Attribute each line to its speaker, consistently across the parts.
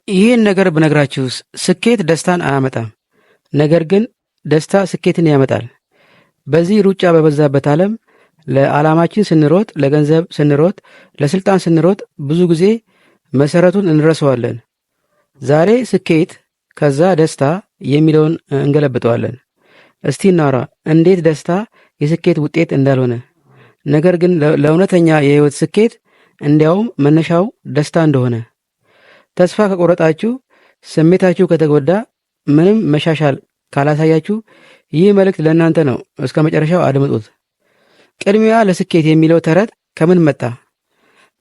Speaker 1: ይህን ነገር ብነግራችሁስ ስኬት ደስታን አያመጣም። ነገር ግን ደስታ ስኬትን ያመጣል። በዚህ ሩጫ በበዛበት ዓለም ለዓላማችን ስንሮጥ፣ ለገንዘብ ስንሮጥ፣ ለስልጣን ስንሮጥ ብዙ ጊዜ መሰረቱን እንረሳዋለን። ዛሬ ስኬት ከዛ ደስታ የሚለውን እንገለብጠዋለን። እስቲ እናውራ እንዴት ደስታ የስኬት ውጤት እንዳልሆነ፣ ነገር ግን ለእውነተኛ የህይወት ስኬት እንዲያውም መነሻው ደስታ እንደሆነ። ተስፋ ከቆረጣችሁ፣ ስሜታችሁ ከተጎዳ፣ ምንም መሻሻል ካላሳያችሁ ይህ መልእክት ለእናንተ ነው። እስከ መጨረሻው አድምጡት። ቅድሚያ ለስኬት የሚለው ተረት ከምን መጣ?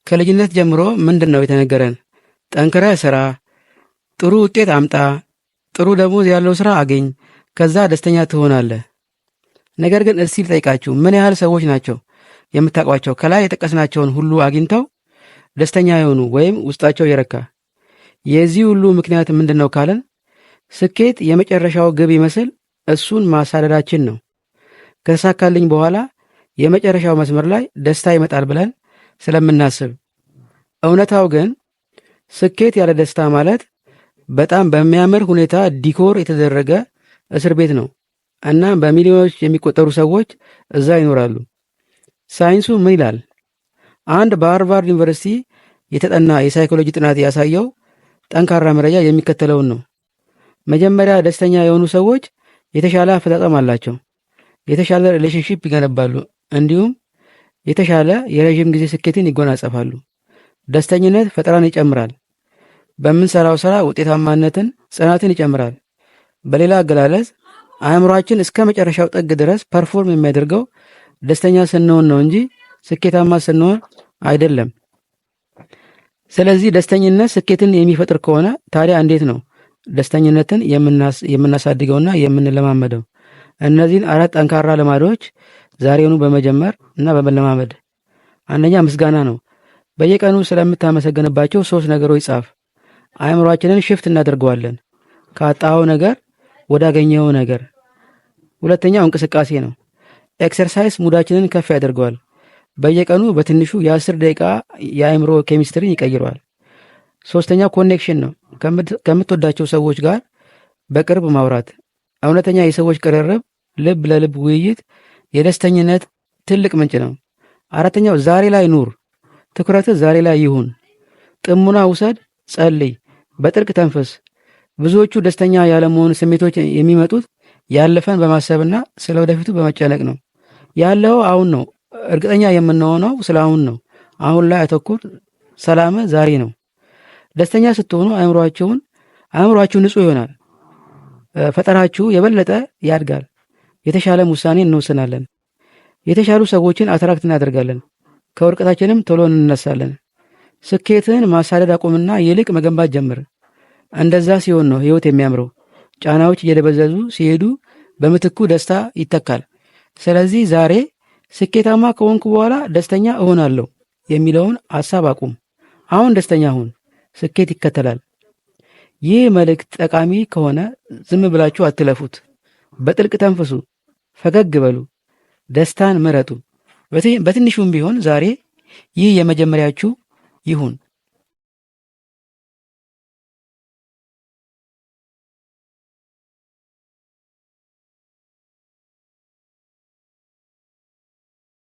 Speaker 1: ከልጅነት ጀምሮ ምንድን ነው የተነገረን? ጠንክረህ ስራ፣ ጥሩ ውጤት አምጣ፣ ጥሩ ደሞዝ ያለው ስራ አገኝ፣ ከዛ ደስተኛ ትሆናለህ። ነገር ግን እስቲ ልጠይቃችሁ፣ ምን ያህል ሰዎች ናቸው የምታውቋቸው ከላይ የጠቀስናቸውን ሁሉ አግኝተው ደስተኛ የሆኑ ወይም ውስጣቸው የረካ? የዚህ ሁሉ ምክንያት ምንድን ነው ካለን ስኬት የመጨረሻው ግብ ይመስል እሱን ማሳደዳችን ነው። ከተሳካልኝ በኋላ የመጨረሻው መስመር ላይ ደስታ ይመጣል ብለን ስለምናስብ። እውነታው ግን ስኬት ያለ ደስታ ማለት በጣም በሚያምር ሁኔታ ዲኮር የተደረገ እስር ቤት ነው እና በሚሊዮኖች የሚቆጠሩ ሰዎች እዛ ይኖራሉ። ሳይንሱ ምን ይላል? አንድ በሃርቫርድ ዩኒቨርሲቲ የተጠና የሳይኮሎጂ ጥናት ያሳየው ጠንካራ መረጃ የሚከተለውን ነው። መጀመሪያ ደስተኛ የሆኑ ሰዎች የተሻለ አፈጻጸም አላቸው፣ የተሻለ ሪሌሽንሺፕ ይገነባሉ፣ እንዲሁም የተሻለ የረዥም ጊዜ ስኬትን ይጎናጸፋሉ። ደስተኝነት ፈጠራን ይጨምራል፣ በምንሰራው ስራ ውጤታማነትን፣ ጽናትን ይጨምራል። በሌላ አገላለጽ አእምሯችን እስከ መጨረሻው ጥግ ድረስ ፐርፎርም የሚያደርገው ደስተኛ ስንሆን ነው እንጂ ስኬታማ ስንሆን አይደለም። ስለዚህ ደስተኝነት ስኬትን የሚፈጥር ከሆነ ታዲያ እንዴት ነው ደስተኝነትን የምናሳድገውና የምንለማመደው? እነዚህን 4 ጠንካራ ልማዶች ዛሬውኑ በመጀመር እና በመለማመድ። አንደኛ ምስጋና ነው። በየቀኑ ስለምታመሰግንባቸው 3 ነገሮች ጻፍ። አእምሯችንን ሽፍት እናደርገዋለን ካጣኸው ነገር ወዳገኘው ነገር። ሁለተኛው እንቅስቃሴ ነው። ኤክሰርሳይዝ ሙዳችንን ከፍ ያደርገዋል። በየቀኑ በትንሹ የ10 ደቂቃ የአእምሮ ኬሚስትሪን ይቀይረዋል። ሶስተኛው ኮኔክሽን ነው። ከምትወዳቸው ሰዎች ጋር በቅርብ ማውራት። እውነተኛ የሰዎች ቅርርብ፣ ልብ ለልብ ውይይት የደስተኝነት ትልቅ ምንጭ ነው። አራተኛው ዛሬ ላይ ኑር። ትኩረትህ ዛሬ ላይ ይሁን። ጥሙና ውሰድ፣ ጸልይ፣ በጥልቅ ተንፈስ። ብዙዎቹ ደስተኛ ያለመሆን ስሜቶች የሚመጡት ያለፈን በማሰብና ስለ ወደፊቱ በመጨነቅ ነው። ያለው አሁን ነው። እርግጠኛ የምንሆነው ስለ አሁን ነው። አሁን ላይ አተኩር። ሰላም ዛሬ ነው። ደስተኛ ስትሆኑ አእምሯችሁ ንጹህ ይሆናል። ፈጠራችሁ የበለጠ ያድጋል። የተሻለም ውሳኔ እንወስናለን። የተሻሉ ሰዎችን አትራክት እናደርጋለን። ከውድቀታችንም ቶሎ እንነሳለን። ስኬትን ማሳደድ አቁምና ይልቅ መገንባት ጀምር። እንደዛ ሲሆን ነው ህይወት የሚያምረው። ጫናዎች እየደበዘዙ ሲሄዱ በምትኩ ደስታ ይተካል። ስለዚህ ዛሬ ስኬታማ ከሆንኩ በኋላ ደስተኛ እሆናለሁ የሚለውን ሐሳብ አቁም። አሁን ደስተኛ ሁን፣ ስኬት ይከተላል። ይህ መልእክት ጠቃሚ ከሆነ ዝም ብላችሁ አትለፉት። በጥልቅ ተንፍሱ፣ ፈገግ በሉ፣ ደስታን ምረጡ። በትንሹም ቢሆን ዛሬ ይህ የመጀመሪያችሁ ይሁን።